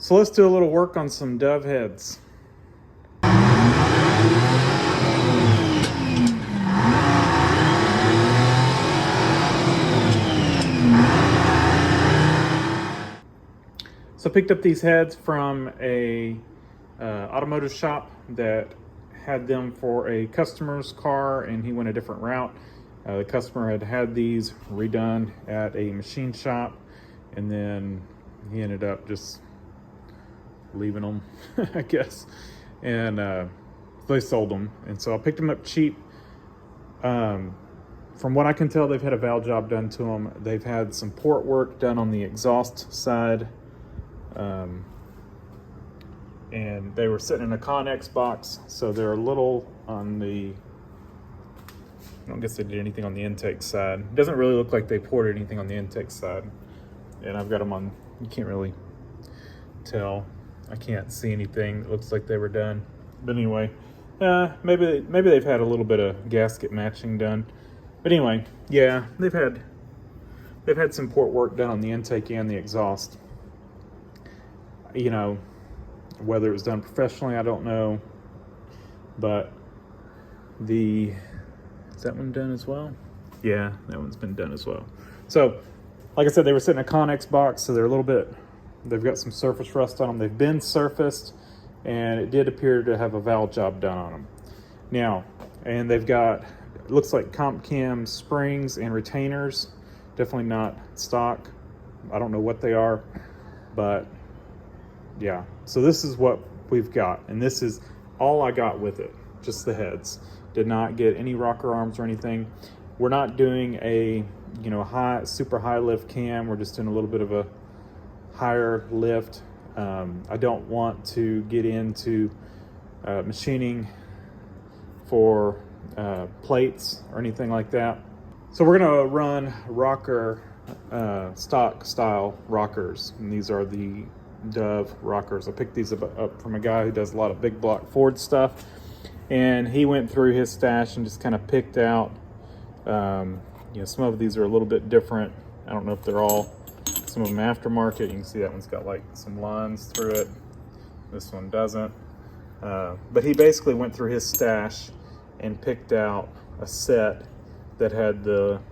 So let's do a little work on some dove heads. So I picked up these heads from a automotive shop that had them for a customer's car, and he went a different route. The customer had these redone at a machine shop, and then he ended up just leaving them, I guess. And they sold them, and so I picked them up cheap. From what I can tell, they've had a valve job done to them. They've had some port work done on the exhaust side. And they were sitting in a Connex box, so they're a little on the, I don't guess they did anything on the intake side. It doesn't really look like they ported anything on the intake side. And I've got them on, you can't really tell. I can't see anything that looks like they were done. But anyway, maybe they've had a little bit of gasket matching done. But anyway, yeah, they've had some port work done on the intake and the exhaust. You know, whether it was done professionally, I don't know. But is that one done as well? Yeah, that one's been done as well. So, like I said, they were sitting in a Connex box, so they've got some surface rust on them. They've been surfaced, and it did appear to have a valve job done on them. Now, and they've got, it looks like comp cam springs and retainers, definitely not stock. I don't know what they are, but yeah, so this is what we've got, and this is all I got with it, just the heads. Did not get any rocker arms or anything. We're not doing a, super high lift cam. We're just doing a little bit of a higher lift. I don't want to get into machining for plates or anything like that. So we're gonna run rocker, stock style rockers, and these are the Dove rockers. I picked these up from a guy who does a lot of big block Ford stuff, and he went through his stash and just kind of picked out, some of these are a little bit different. I don't know if they're all, some of them aftermarket. You can see that one's got like some lines through it. This one doesn't. But he basically went through his stash and picked out a set that had the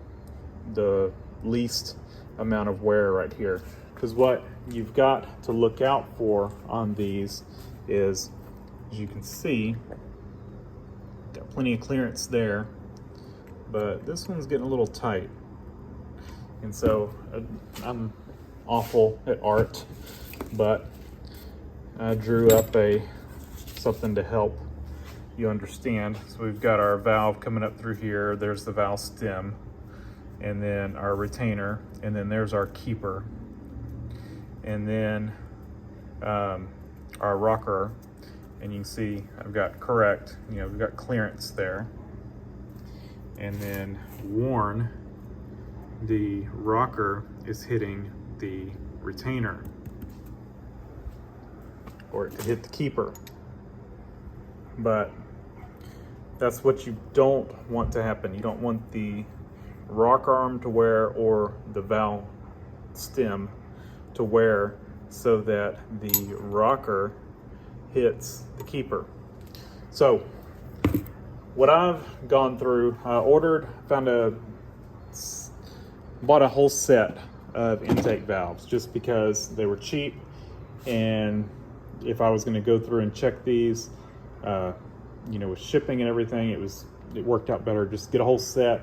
least amount of wear right here. Because what you've got to look out for on these is, as you can see, got plenty of clearance there, but this one's getting a little tight. And so I'm awful at art, but I drew up something to help you understand. So we've got our valve coming up through here. There's the valve stem, and then our retainer, and then there's our keeper. And then our rocker, and you can see I've got correct, we've got clearance there. And then worn, the rocker is hitting the retainer, or it could hit the keeper. But that's what you don't want to happen. You don't want the rocker arm to wear or the valve stem to wear, so that the rocker hits the keeper. So what I've gone through, I bought a whole set of intake valves just because they were cheap, and if I was going to go through and check these, with shipping and everything, it worked out better just get a whole set,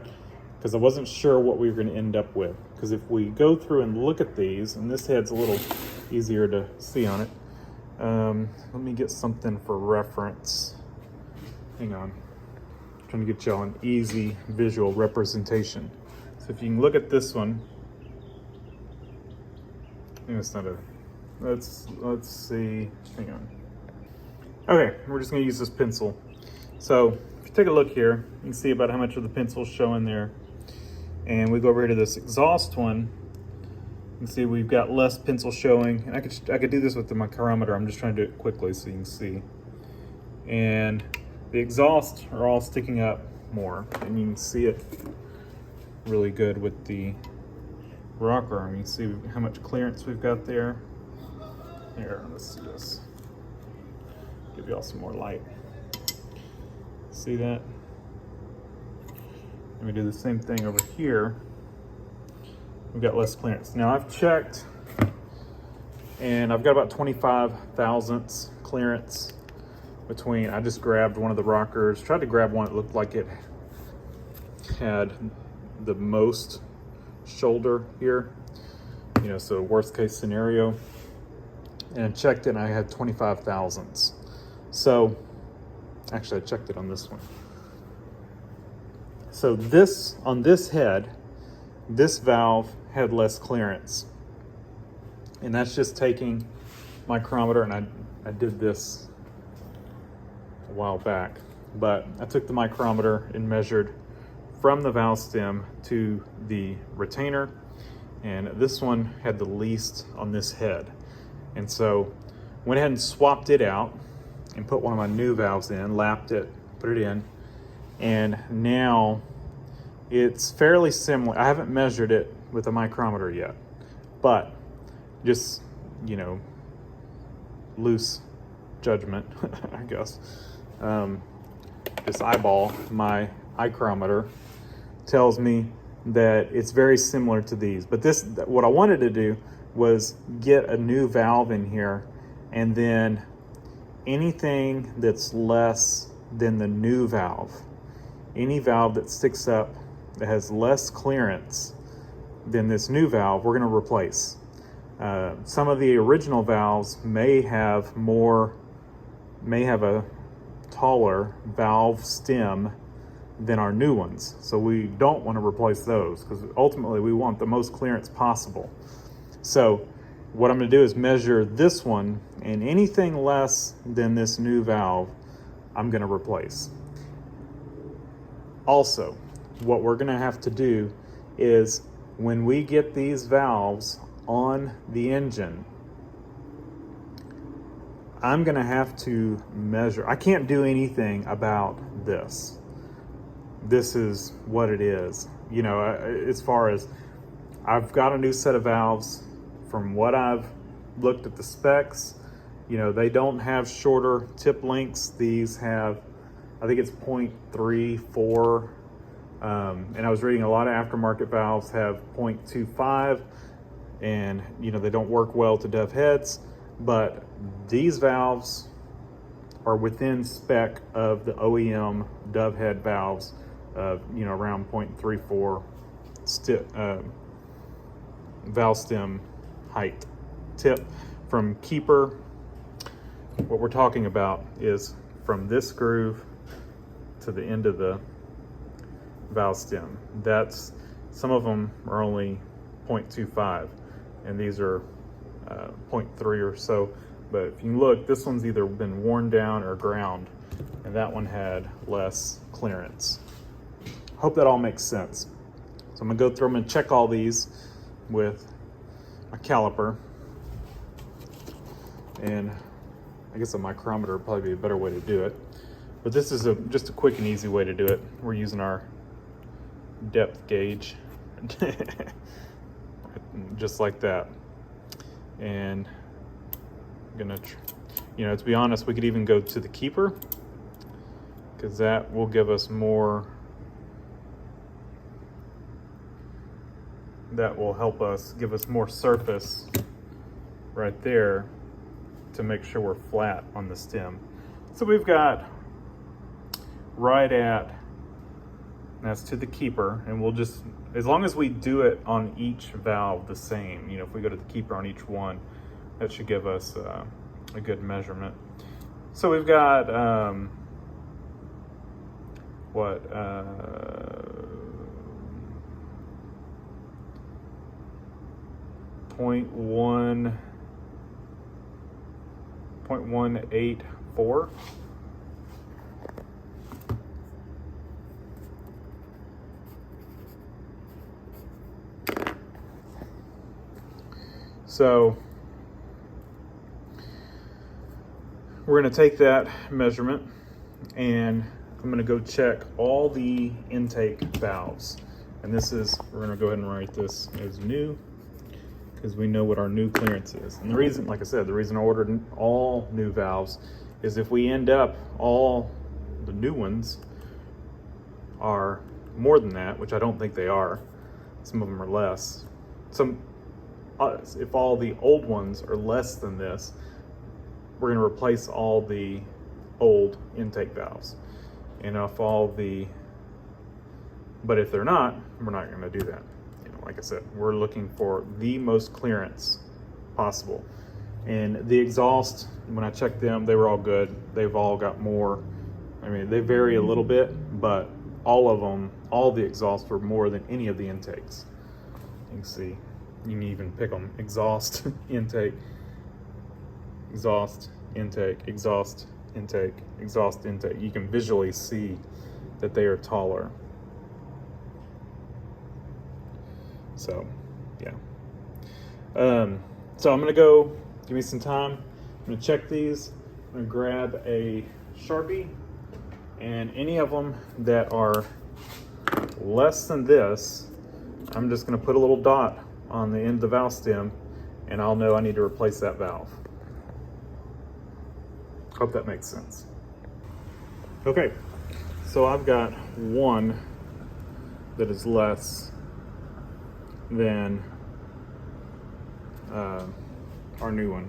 because I wasn't sure what we were going to end up with. Because if we go through and look at these, and this head's a little easier to see on it, let me get something for reference. Hang on, I'm trying to get y'all an easy visual representation. So if you can look at this one, it's not a, let's see, hang on. Okay, we're just gonna use this pencil. So if you take a look here, you can see about how much of the pencil's showing there. And we go over here to this exhaust one, you can see we've got less pencil showing. And I could do this with the micrometer. I'm just trying to do it quickly so you can see. And the exhausts are all sticking up more, and you can see it really good with the rocker arm. You can see how much clearance we've got there. Here, let's see this. Give y'all some more light. See that? Let me do the same thing over here. We've got less clearance. Now I've checked, and I've got about 25 thousandths clearance between. I just grabbed one of the rockers, tried to grab one that looked like it had the most shoulder here, you know, so worst case scenario, and checked it and I had 25 thousandths. So actually I checked it on this one. So this, on this head, this valve had less clearance, and that's just taking micrometer, and I did this a while back, but I took the micrometer and measured from the valve stem to the retainer, and this one had the least on this head. And so went ahead and swapped it out and put one of my new valves in, lapped it, put it in, and now it's fairly similar. I haven't measured it with a micrometer yet, but just, you know, loose judgment, I guess. This eyeball, my micrometer, tells me that it's very similar to these. But this, what I wanted to do was get a new valve in here, and then anything that's less than the new valve, any valve that sticks up that has less clearance than this new valve, we're going to replace. Some of the original valves may have a taller valve stem than our new ones, so we don't want to replace those because ultimately we want the most clearance possible. So what I'm going to do is measure this one, and anything less than this new valve I'm going to replace. Also, what we're going to have to do is, when we get these valves on the engine, I'm going to have to measure. I can't do anything about this. This is what it is. You know, as far as, I've got a new set of valves. From what I've looked at the specs, you know, they don't have shorter tip lengths. These have, I think it's 0.34. And I was reading a lot of aftermarket valves have 0.25, and you know, they don't work well to dove heads, but these valves are within spec of the OEM dove head valves of, you know, around 0.34 valve stem height. Tip from keeper, what we're talking about is from this groove to the end of the valve stem. That's, some of them are only 0.25, and these are 0.3 or so. But if you look, this one's either been worn down or ground, and that one had less clearance. Hope that all makes sense. So I'm gonna go through them and check all these with a caliper, and I guess a micrometer would probably be a better way to do it. But this is just a quick and easy way to do it. We're using our depth gauge, just like that. And I'm gonna, you know, to be honest, we could even go to the keeper, because that will give us more, that will help us, give us more surface right there to make sure we're flat on the stem. So we've got right at, that's to the keeper, and we'll just, as long as we do it on each valve the same, you know, if we go to the keeper on each one, that should give us a good measurement. So we've got, what, 0.184. So we're going to take that measurement, and I'm going to go check all the intake valves. And this is, we're going to go ahead and write this as new. because we know what our new clearance is. And the reason, like I said, the reason I ordered all new valves is if we end up all the new ones are more than that, which I don't think they are. Some of them are less. If all the old ones are less than this, we're going to replace all the old intake valves. And but if they're not, we're not going to do that. Like I said, we're looking for the most clearance possible. And the exhaust, when I checked them, they were all good. They've all got more. I mean, they vary a little bit, but all of them, all the exhausts were more than any of the intakes. You can see, you can even pick them: exhaust, intake, exhaust, intake, exhaust, intake, exhaust, intake. You can visually see that they are taller. So, yeah. So I'm gonna go, give me some time. I'm gonna check these. I'm gonna grab a Sharpie, and any of them that are less than this, I'm just gonna put a little dot on the end of the valve stem, and I'll know I need to replace that valve. Hope that makes sense. Okay, so I've got one that is less than our new one.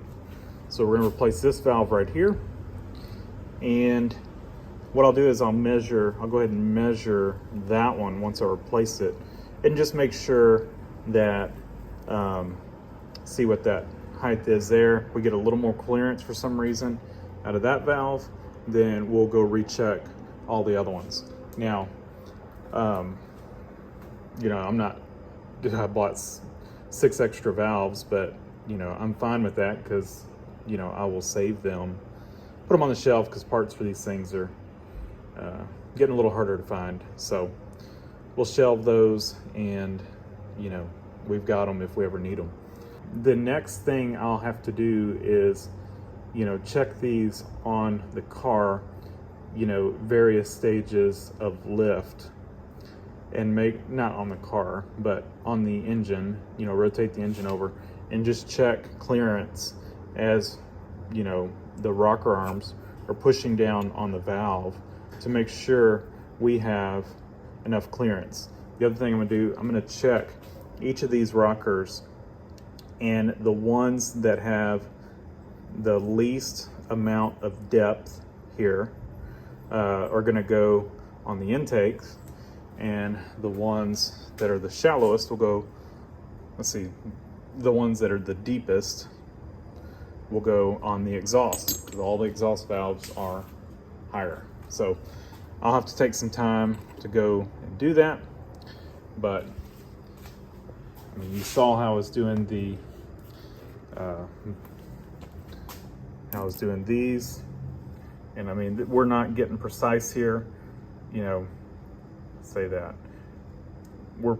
So we're gonna replace this valve right here. And what I'll do is I'll go ahead and measure that one once I replace it, and just make sure that, see what that height is there. We get a little more clearance for some reason out of that valve, then we'll go recheck all the other ones. Now, I bought 6 extra valves, but I'm fine with that because I will save them, put them on the shelf, because parts for these things are getting a little harder to find. So we'll shelve those, and we've got them if we ever need them. The next thing I'll have to do is check these on the car, various stages of lift, and not on the car, but on the engine, rotate the engine over and just check clearance as, the rocker arms are pushing down on the valve to make sure we have enough clearance. The other thing I'm gonna do, I'm gonna check each of these rockers, and the ones that have the least amount of depth here are gonna go on the intakes, and the ones that are the shallowest will go, the ones that are the deepest will go on the exhaust, because all the exhaust valves are higher. So I'll have to take some time to go and do that, but you saw how I was doing these, and we're not getting precise here, say that we're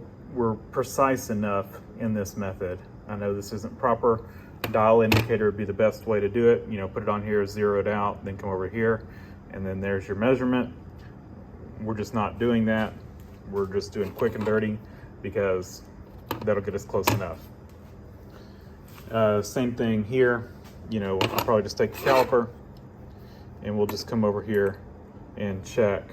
precise enough in this method. I know this isn't proper. Dial indicator would be the best way to do it. Put it on here, zero it out, then come over here, and then there's your measurement. We're just not doing that. We're just doing quick and dirty, because that'll get us close enough. Same thing here. I'll probably just take the caliper, and we'll just come over here and check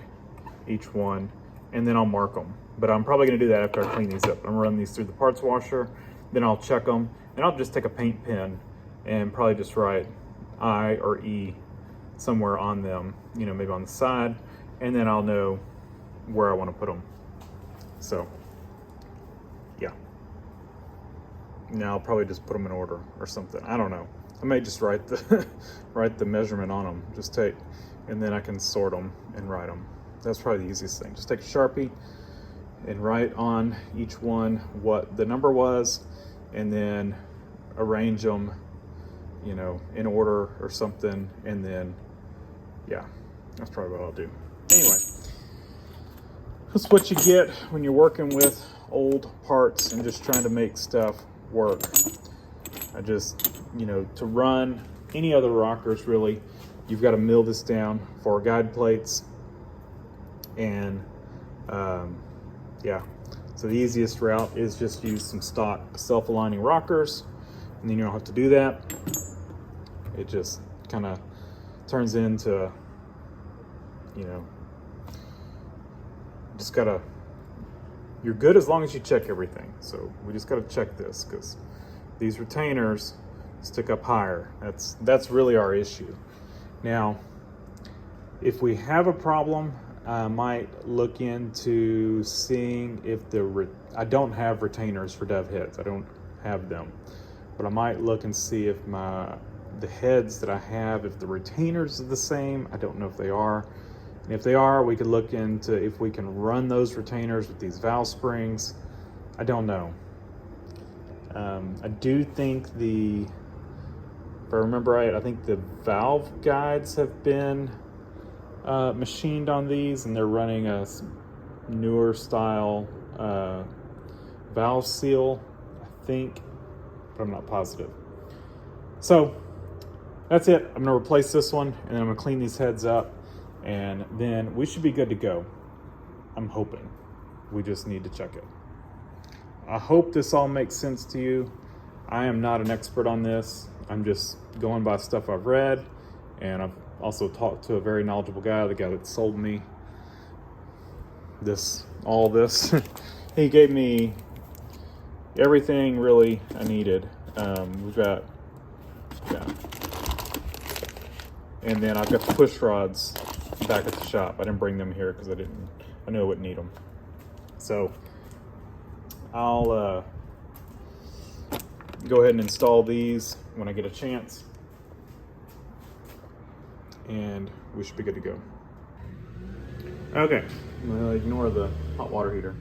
each one, and then I'll mark them. But I'm probably gonna do that after I clean these up. I'm gonna run these through the parts washer, then I'll check them, and I'll just take a paint pen and probably just write I or E somewhere on them, maybe on the side, and then I'll know where I want to put them. So, yeah. Now I'll probably just put them in order or something. I don't know. I may just write the measurement on them. And then I can sort them and write them. That's probably the easiest thing. Just take a Sharpie and write on each one what the number was, and then arrange them, in order or something, and then, yeah, that's probably what I'll do. Anyway, that's what you get when you're working with old parts and just trying to make stuff work. To run any other rockers, really, you've got to mill this down for guide plates, and so So the easiest route is just use some stock self-aligning rockers, and then you don't have to do that. It just kind of turns into, you know, just gotta, you're good as long as you check everything. So we just gotta check this, because these retainers stick up higher. That's really our issue. Now, if we have a problem, I might look into seeing if I don't have retainers for dove heads. I don't have them, but I might look and see if the heads that I have, if the retainers are the same. I don't know if they are. And if they are, we could look into if we can run those retainers with these valve springs. I don't know. I do think if I remember right, I think the valve guides have been machined on these, and they're running a newer style valve seal, I think, but I'm not positive. So that's it. I'm gonna replace this one, and then I'm gonna clean these heads up, and then we should be good to go. I'm hoping. We just need to check it. I hope this all makes sense to you. I am not an expert on this. I'm just going by stuff I've read, and I've also talked to a very knowledgeable guy, the guy that sold me all this. He gave me everything really I needed. We've got, yeah. And then I've got the push rods back at the shop. I didn't bring them here because I knew I wouldn't need them. So I'll go ahead and install these when I get a chance, and we should be good to go. Okay, well, ignore the hot water heater.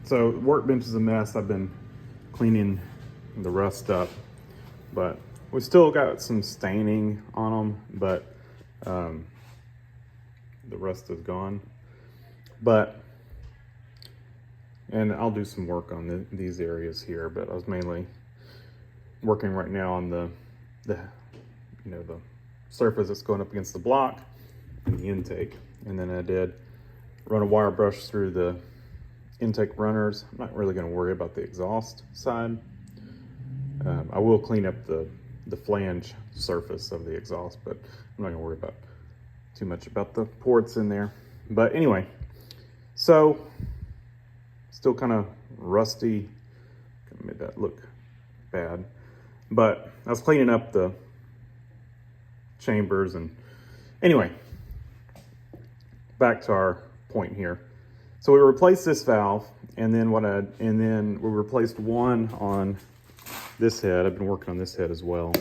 So workbench is a mess. I've been cleaning the rust up, but we still got some staining on them, but the rust is gone. And I'll do some work on these areas here, but I was mainly working right now on the surface that's going up against the block and the intake. And then I did run a wire brush through the intake runners. I'm not really going to worry about the exhaust side. I will clean up the flange surface of the exhaust, but I'm not going to worry about too much about the ports in there. But anyway, so still kind of rusty. Made that look bad, but I was cleaning up the chambers. And anyway, back to our point here. So we replaced this valve, and then we replaced one on this head. I've been working on this head as well.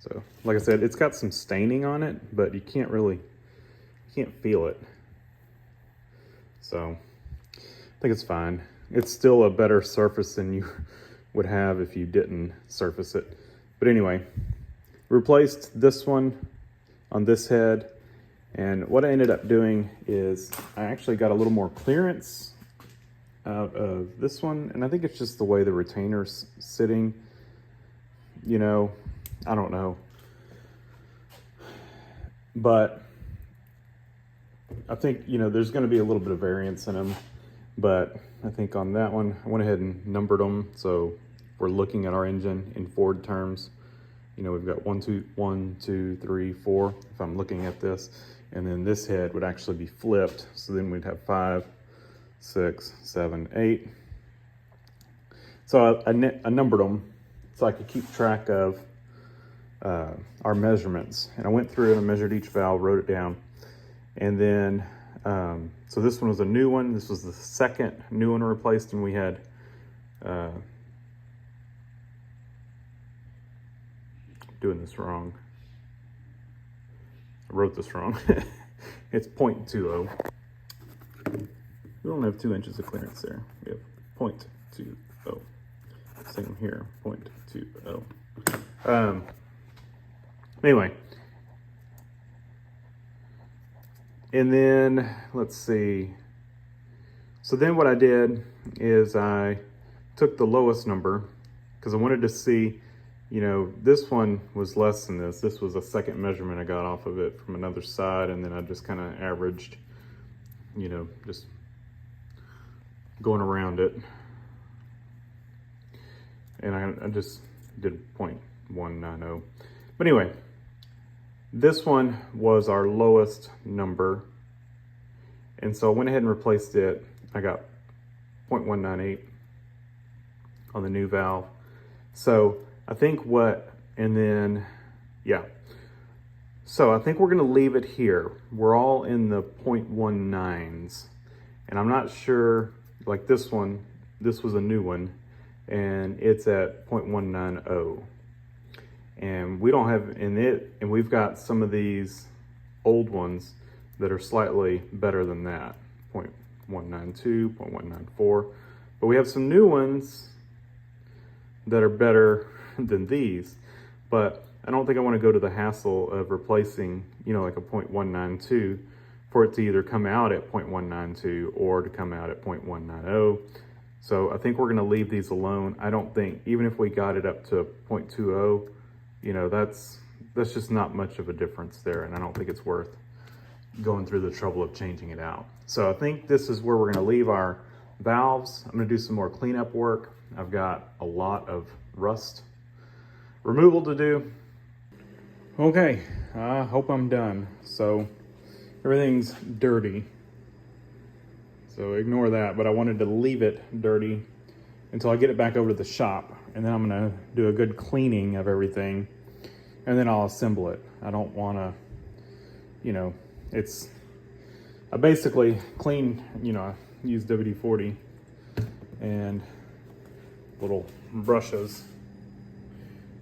So like I said, it's got some staining on it, but you can't feel it. So I think it's fine. It's still a better surface than you would have if you didn't surface it. But anyway, replaced this one on this head. And what I ended up doing is I actually got a little more clearance out of this one. And I think it's just the way the retainer's sitting. You know, I don't know. But I think, there's going to be a little bit of variance in them. But I think on that one, I went ahead and numbered them. So we're looking at our engine in Ford terms. We've got 1, 2, 3, 4, if I'm looking at this. And then this head would actually be flipped. So then we'd have 5, 6, 7, 8. So I numbered them so I could keep track of our measurements. And I went through and I measured each valve, wrote it down. And then, so this one was a new one. This was the second new one replaced, and we had, doing this wrong. I wrote this wrong. It's 0.20. We don't have 2 inches of clearance there. We have 0.20. Same here, 0.20. Anyway. And then, let's see. So then what I did is I took the lowest number because I wanted to see you know, this one was less than this. This was a second measurement I got off of it from another side, and then I just kind of averaged, you know, just going around it. And I just did 0.190. But anyway, this one was our lowest number. And so I went ahead and replaced it. I got 0.198 on the new valve. So I think so I think we're gonna leave it here. We're all in the 0.19s. And I'm not sure, like this one, this was a new one, and it's at 0.190. And we don't have and we've got some of these old ones that are slightly better than that, 0.192, 0.194. But we have some new ones that are better than these. But I don't think I want to go to the hassle of replacing, you know, like a 0.192 for it to either come out at 0.192 or to come out at 0.190. So I think we're going to leave these alone. I don't think, even if we got it up to 0.20, you know, that's just not much of a difference there, and I don't think it's worth going through the trouble of changing it out. So I think this is where we're going to leave our valves. I'm going to do some more cleanup work. I've got a lot of rust removal to do. Okay, I hope I'm done. So everything's dirty, so ignore that, but I wanted to leave it dirty until I get it back over to the shop, and then I'm gonna do a good cleaning of everything, and then I'll assemble it. I don't wanna, you know, I basically clean, you know, I use WD-40 and little brushes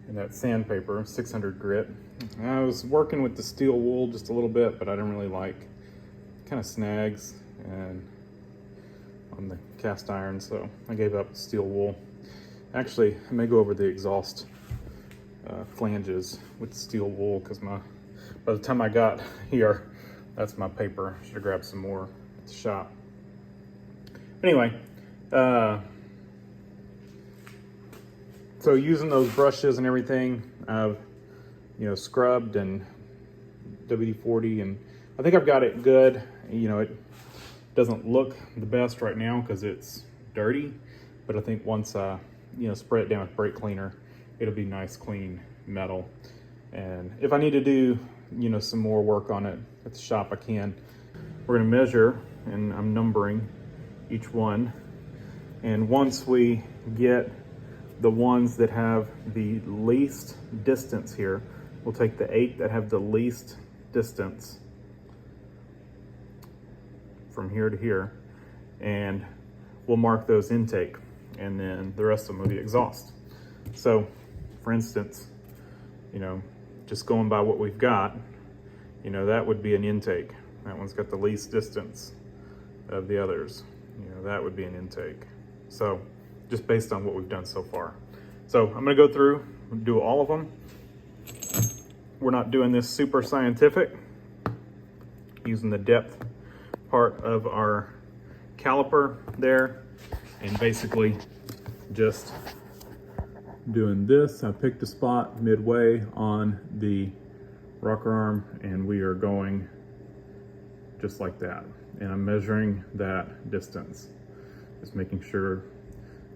and that sandpaper, 600 grit. I was working with the steel wool just a little bit, but I didn't really like, kind of snags and on the cast iron, so I gave up the steel wool. Actually, I may go over the exhaust flanges with the steel wool, because by the time I got here, that's my paper. Should have grabbed some more at the shop. Anyway, so using those brushes and everything, I've, you know, scrubbed and WD-40, and I think I've got it good. You know, it doesn't look the best right now because it's dirty, but I think once I, you know, spray it down with brake cleaner, it'll be nice, clean metal. And if I need to do, you know, some more work on it at the shop, I can. We're gonna measure, and I'm numbering each one. And once we get the ones that have the least distance here, we'll take the 8 that have the least distance from here to here, and we'll mark those intake, and then the rest of them will be exhaust. So for instance, you know, just going by what we've got, you know, that would be an intake. That one's got the least distance of the others. You know, that would be an intake. So just based on what we've done so far. So I'm gonna go through and do all of them. We're not doing this super scientific, using the depth part of our caliper there, and basically just doing this. I picked a spot midway on the rocker arm, and we are going just like that. And I'm measuring that distance, just making sure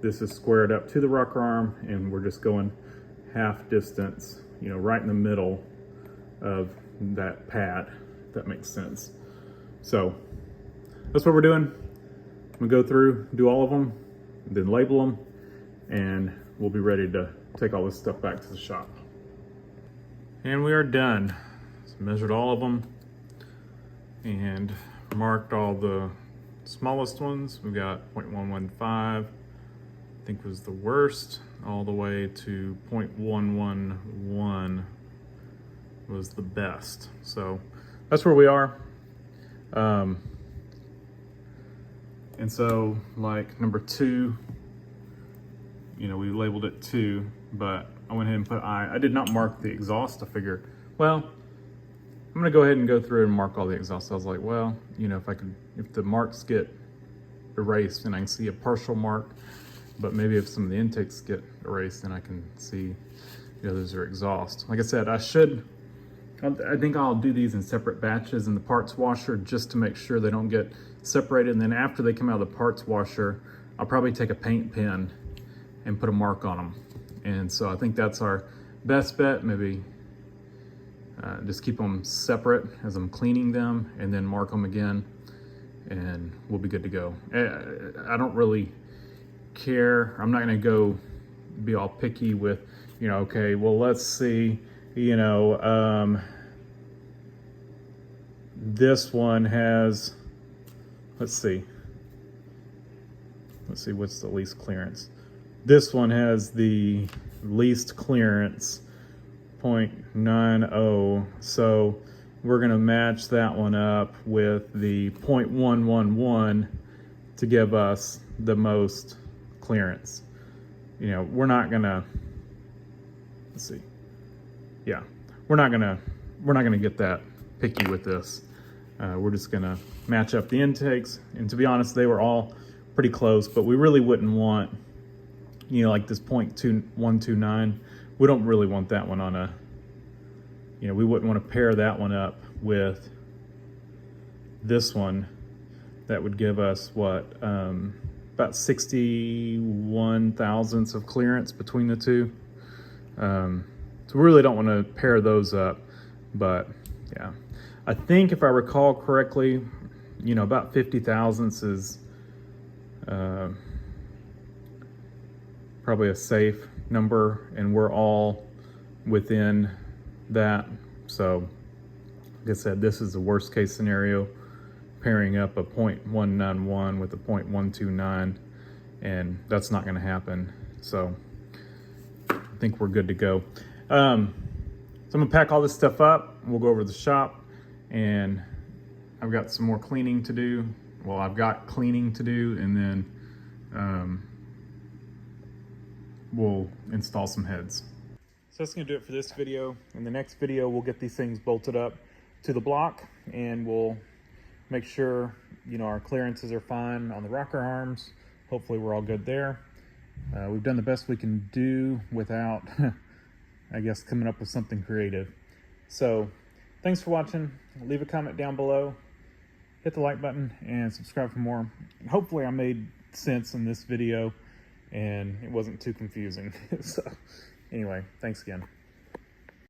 this is squared up to the rocker arm, and we're just going half distance, you know, right in the middle of that pad, if that makes sense. So that's what we're doing. I'm gonna go through, do all of them, then label them, and we'll be ready to take all this stuff back to the shop. And we are done. So measured all of them and marked all the smallest ones. We got 0.115, I think was the worst, all the way to 0.111 was the best. So that's where we are. And so like number 2, you know, we labeled it 2, but I went ahead and put I did not mark the exhaust. I figured, well, I'm gonna go ahead and go through and mark all the exhaust. I was like, well, you know, if the marks get erased and I can see a partial mark, but maybe if some of the intakes get erased, then I can see those are exhaust. Like I said, I think I'll do these in separate batches in the parts washer just to make sure they don't get separated. And then after they come out of the parts washer, I'll probably take a paint pen and put a mark on them. And so I think that's our best bet. Maybe just keep them separate as I'm cleaning them and then mark them again, and we'll be good to go. I don't really care. I'm not gonna go be all picky with, okay, well, let's see, this one has, let's see, what's the least clearance? This one has the least clearance, 0.90. So we're gonna match that one up with the 0.111 to give us the most clearance. We're not gonna, let's see. Yeah, we're not gonna get that picky with this. We're just gonna match up the intakes. And to be honest, they were all pretty close, but we really wouldn't want, like this 0.129. We don't really want that one on a, we wouldn't want to pair that one up with this one. That would give us what, about 61 thousandths of clearance between the two. So we really don't want to pair those up, but yeah. I think if I recall correctly, about 50 thousandths is probably a safe number, and we're all within that. So like I said, this is the worst case scenario, pairing up a 0.191 with a 0.129, and that's not going to happen. So I think we're good to go. So I'm gonna pack all this stuff up. We'll go over to the shop, and I've got some more cleaning to do. Well, I've got cleaning to do, and then we'll install some heads. So that's gonna do it for this video. In the next video, we'll get these things bolted up to the block, and we'll make sure, our clearances are fine on the rocker arms. Hopefully we're all good there. We've done the best we can do without, I guess, coming up with something creative. So thanks for watching. Leave a comment down below, hit the like button, and subscribe for more. Hopefully I made sense in this video and it wasn't too confusing. So anyway, thanks again.